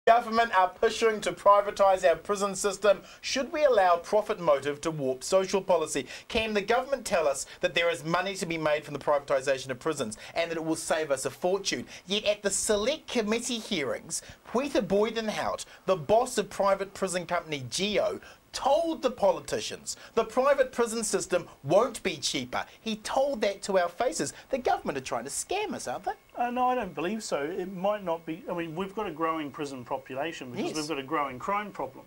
Government are pushing to privatise our prison system. Should we allow profit motive to warp social policy? Can the government tell us that there is money to be made from the privatisation of prisons and that it will save us a fortune? Yet at the select committee hearings, Peter Boydenhout, the boss of private prison company Geo, told the politicians the private prison system won't be cheaper. He told that to our faces. The government are trying to scam us, aren't they? No, I don't believe so. It might not be. I mean, we've got a growing prison population because we've got a growing crime problem.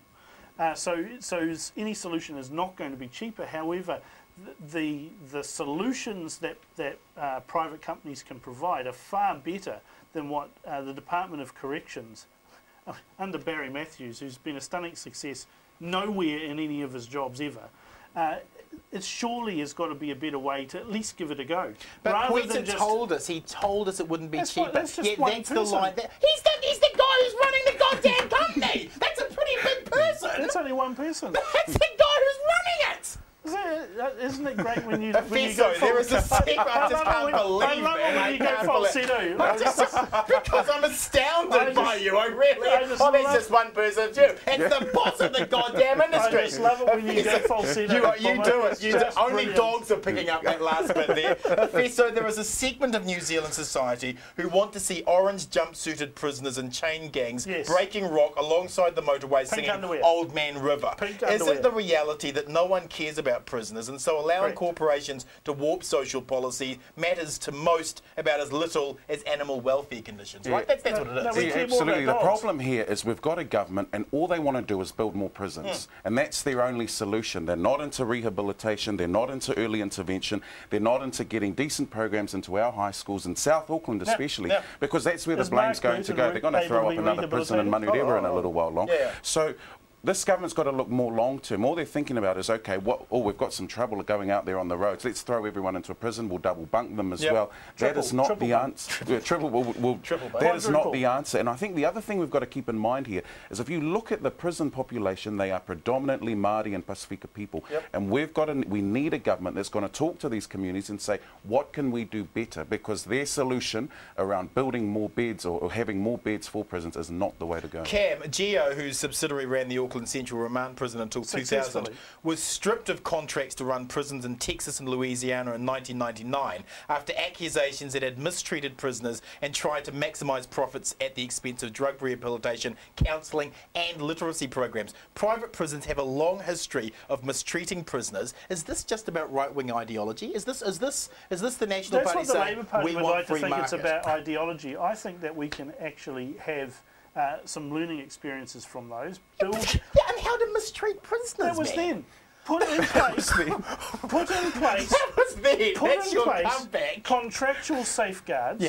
So any solution is not going to be cheaper. However, the solutions that private companies can provide are far better than what the Department of Corrections, under Barry Matthews, who's been a stunning success, nowhere in any of his jobs ever. It surely has got to be a better way to at least give it a go. But Peter told us, he told us it wouldn't be cheaper. That's just one person. The line there. He's the guy who's running the goddamn company. That's a pretty big person. That's only one person. That's the guy who's running it. Isn't it great when you, there is a secret. I just can't believe it. When you go falsetto. Because I'm astounded by you. I really. There's just one person too. It's the boss of the goddamn industry. I just love it when you go falsetto. You do it. Only dogs are picking up that last bit there. So there is a segment of New Zealand society who want to see orange jumpsuited prisoners and chain gangs breaking rock alongside the motorway singing Old Man River. Is it the reality that no one cares about prisoners, and so allowing corporations to warp social policy matters to most about as little as animal welfare conditions, right? That's what it is. Absolutely. The problem here is we've got a government and all they want to do is build more prisons. And that's their only solution. They're not into rehabilitation, they're not into early intervention, they're not into getting decent programs into our high schools, in South Auckland especially, because that's where the blame's going to go. They're going to throw up another prison in Manurewa in a little while long. So this government's got to look more long-term. All they're thinking about is, okay, we've got some trouble going out there on the roads. Let's throw everyone into a prison. We'll double bunk them as well. That is not the answer. That is not the answer. And I think the other thing we've got to keep in mind here is if you look at the prison population, they are predominantly Māori and Pasifika people. And we need a government that's going to talk to these communities and say, what can we do better? Because their solution around building more beds or having more beds for prisons is not the way to go. Cam, Geo, whose subsidiary ran the Auckland Central Remand Prison until 2000, was stripped of contracts to run prisons in Texas and Louisiana in 1999 after accusations that it had mistreated prisoners and tried to maximise profits at the expense of drug rehabilitation, counselling and literacy programs. Private prisons have a long history of mistreating prisoners. Is this just about right-wing ideology? Is this the National Party saying we want free market? It's about ideology. I think that we can actually have some learning experiences from those. And how to mistreat prisoners? That was then. Put in place. Put in place. That was then. That's your comeback. Contractual safeguards.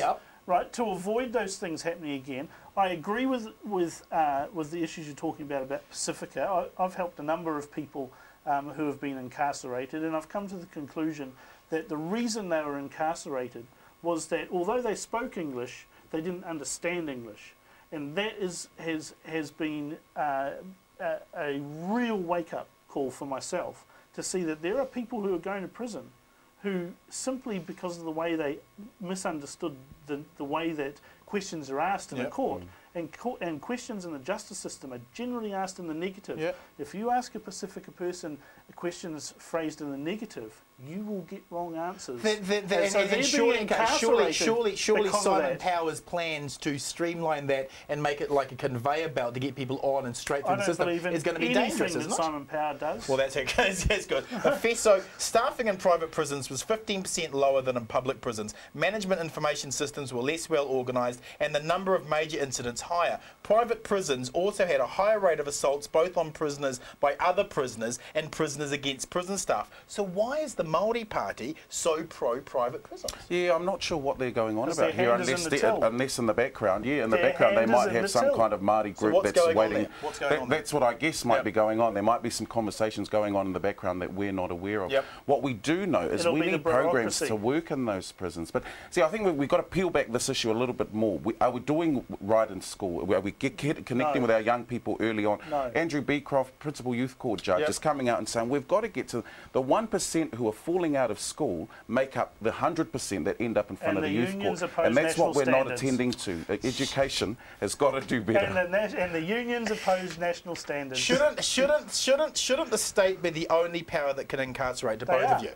Right, to avoid those things happening again. I agree with the issues you're talking about Pacifica. I've helped a number of people who have been incarcerated, and I've come to the conclusion that the reason they were incarcerated was that although they spoke English, they didn't understand English. And that has been a real wake-up call for myself to see that there are people who are going to prison who simply because of the way they misunderstood the way that questions are asked in the court, and questions in the justice system are generally asked in the negative. If you ask a Pacifica person questions phrased in the negative, you will get wrong answers. Surely Simon Power's plans to streamline that and make it like a conveyor belt to get people on and straight through the system is going to be dangerous, isn't it? Simon Power does. Well, that's okay. That's good. So, staffing in private prisons was 15% lower than in public prisons. Management information systems were less well organised, and the number of major incidents higher. Private prisons also had a higher rate of assaults, both on prisoners by other prisoners and prisoners against prison staff. So why is the Māori Party so pro-private prisons? Yeah, I'm not sure what they're going on about here, unless in the background. Yeah, in the background they might have some kind of Māori group that's waiting. That's what I guess might be going on. There might be some conversations going on in the background that we're not aware of. What we do know is we need programs to work in those prisons. But see, I think we've got to peel back this issue a little bit more. Are we doing right in school? Are we connecting with our young people early on? Andrew Beecroft, Principal Youth Court Judge, is coming out and saying we've got to get to the 1% who are falling out of school make up the 100% that end up in front of the youth court. And that's what we're not standards. attending to. Education has got to do better. And the unions oppose national standards. Shouldn't the state be the only power that can incarcerate, to both of you?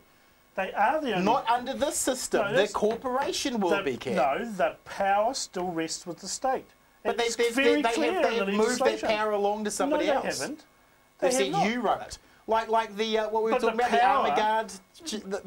They are the only... Not under this system. No, the corporation will be, Ken. No, the power still rests with the state. But it's they very have clear in the moved that legislation. power along to somebody else. No, they haven't. They said you run it. Like the what we were talking about, the army guard.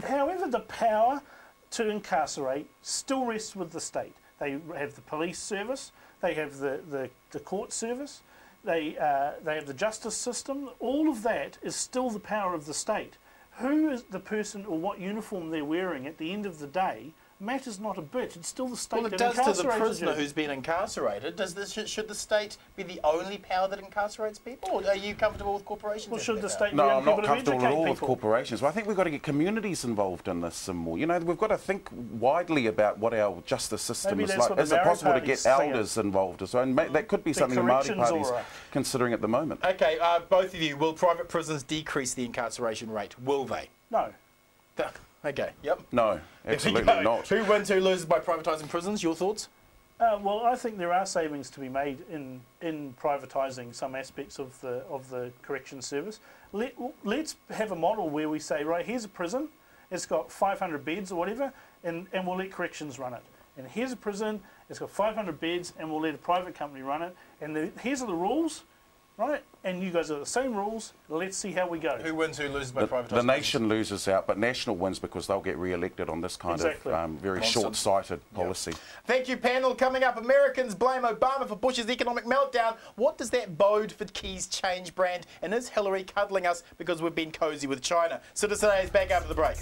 However, the power to incarcerate still rests with the state. They have the police service, they have the court service, they have the justice system. All of that is still the power of the state. Who is the person or what uniform they're wearing at the end of the day matters not a bit. It's still the state that incarcerates you. Well, it does to the prisoner who's been incarcerated. Should the state be the only power that incarcerates people? Or are you comfortable with corporations? Well, should the state No, be I'm able not to comfortable at all with people? corporations. Well, I think we've got to get communities involved in this some more. You know, we've got to think widely about what our justice system is like. Is it possible to get elders involved as well? And that could be something the Māori Party is considering at the moment. Okay, both of you, will private prisons decrease the incarceration rate? Will they? No. Okay, yep. No, absolutely not. Who wins, who loses by privatising prisons? Your thoughts? Well, I think there are savings to be made in privatising some aspects of the correction service. Let's have a model where we say, right, here's a prison, it's got 500 beds or whatever, and we'll let corrections run it. And here's a prison, it's got 500 beds, and we'll let a private company run it. And here's are the rules, right? And you guys are the same rules. Let's see how we go. Who wins, who loses by privatising? The nation loses out, but National wins because they'll get re-elected on this kind of very short-sighted policy. Thank you, panel. Coming up, Americans blame Obama for Bush's economic meltdown. What does that bode for Key's change brand? And is Hillary cuddling us because we've been cosy with China? Citizen A is back after the break.